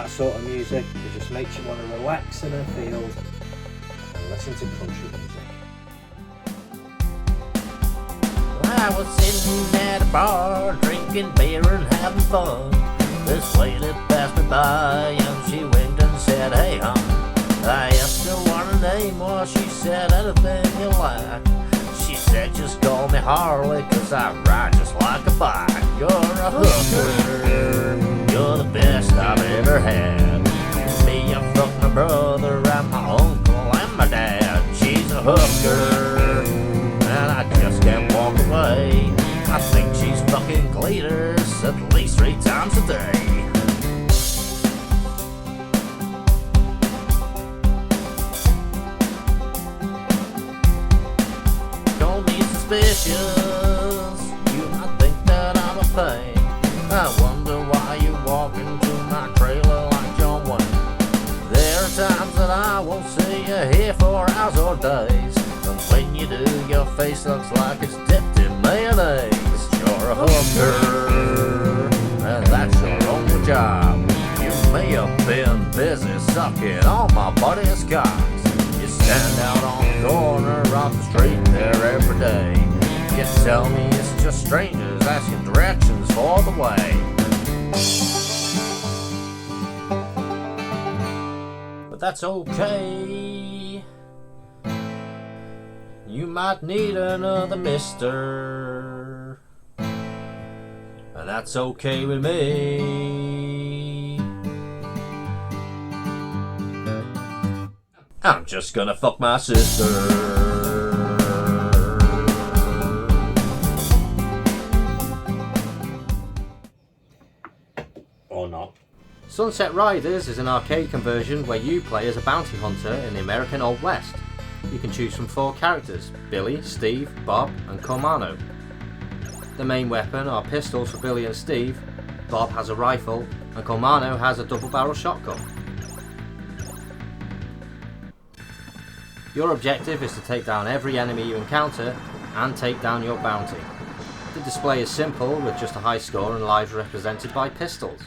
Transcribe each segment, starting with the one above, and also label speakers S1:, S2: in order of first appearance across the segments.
S1: that sort of music. It just makes you want to relax in a field and listen to country music.
S2: I was sitting at a bar, drinking beer and having fun. This lady passed me by and she winked and said, "Hey hon." I asked her what her name was, she said, "Anything you like." She said, "Just call me Harley, 'cause I ride just like a bike." You're a hooker, you're the best I've ever had. Me, I fucked my brother and my uncle and my dad. She's a hooker, and I just can't walk away. I think she's fucking Cletus at least 3 times a day. Don't be suspicious, you might think that I'm a pain. I wonder why you walk into my trailer like John Wayne. There are times that I won't see you here for hours or days, and when you do, your face looks like it's dipped in mayonnaise. You're a hooker, and that's your only job. You may have been busy sucking on my buddy's cocks. You stand out on the corner of the street there every day. You tell me it's just strangers asking directions for the way. But that's okay. You might need another mister, and that's okay with me. I'm just gonna fuck my sister.
S1: Or not.
S3: Sunset Riders is an arcade conversion where you play as a bounty hunter in the American Old West. You can choose from 4 characters: Billy, Steve, Bob and Cormano. The main weapon are pistols for Billy and Steve, Bob has a rifle and Cormano has a double-barrel shotgun. Your objective is to take down every enemy you encounter and take down your bounty. The display is simple, with just a high score and lives represented by pistols.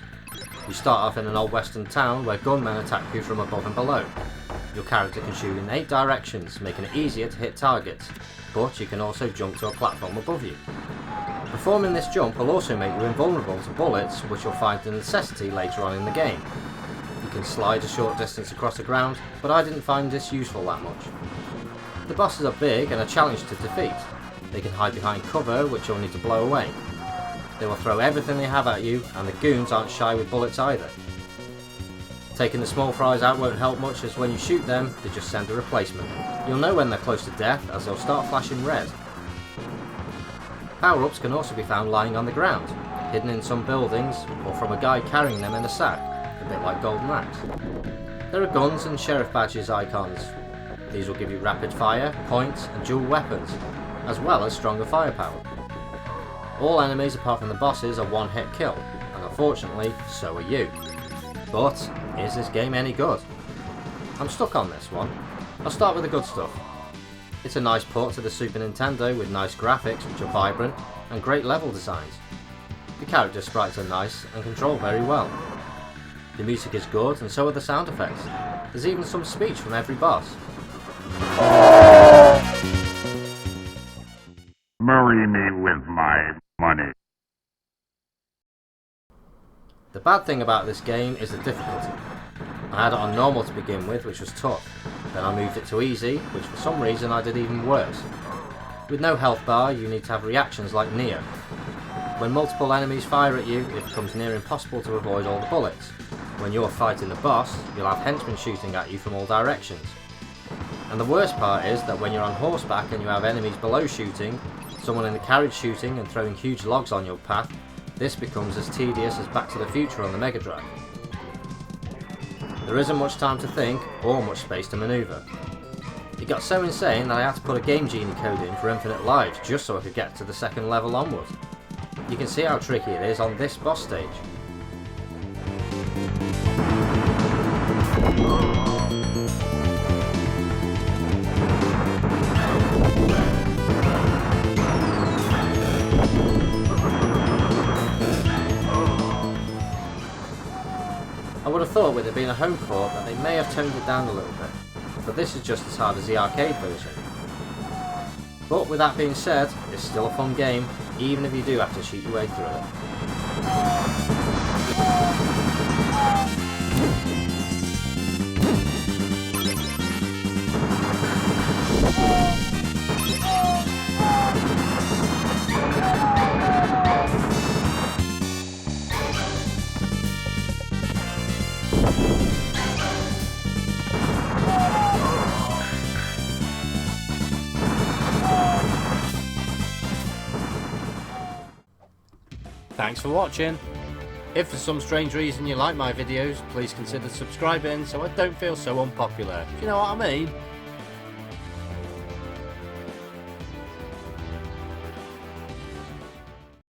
S3: You start off in an old western town where gunmen attack you from above and below. Your character can shoot in 8 directions, making it easier to hit targets, but you can also jump to a platform above you. Performing this jump will also make you invulnerable to bullets, which you'll find a necessity later on in the game. You can slide a short distance across the ground, but I didn't find this useful that much. The bosses are big and a challenge to defeat. They can hide behind cover, which you'll need to blow away. They will throw everything they have at you, and the goons aren't shy with bullets either. Taking the small fries out won't help much, as when you shoot them, they just send a replacement. You'll know when they're close to death, as they'll start flashing red. Power-ups can also be found lying on the ground, hidden in some buildings, or from a guy carrying them in a sack, a bit like Golden Axe. There are guns and sheriff badges icons. These will give you rapid fire, points and dual weapons, as well as stronger firepower. All enemies apart from the bosses are one-hit kill, and unfortunately, so are you. But, is this game any good? I'm stuck on this one. I'll start with the good stuff. It's a nice port to the Super Nintendo with nice graphics which are vibrant and great level designs. The character sprites are nice and control very well. The music is good and so are the sound effects. There's even some speech from every boss.
S4: Marry me with my money.
S3: The bad thing about this game is the difficulty. I had it on normal to begin with, which was tough. Then I moved it to easy, which for some reason I did even worse. With no health bar, you need to have reactions like Neo. When multiple enemies fire at you, it becomes near impossible to avoid all the bullets. When you're fighting the boss, you'll have henchmen shooting at you from all directions. And the worst part is that when you're on horseback and you have enemies below shooting, someone in the carriage shooting and throwing huge logs on your path, this becomes as tedious as Back to the Future on the Mega Drive. There isn't much time to think, or much space to manoeuvre. It got so insane that I had to put a Game Genie code in for infinite lives just so I could get to the second level onward. You can see how tricky it is on this boss stage. I would have thought with it being a home port that they may have toned it down a little bit, but this is just as hard as the arcade version. But with that being said, it's still a fun game, even if you do have to cheat your way through it.
S2: Thanks for watching. If for some strange reason you like my videos, please consider subscribing so I don't feel so unpopular. Do you know what I mean?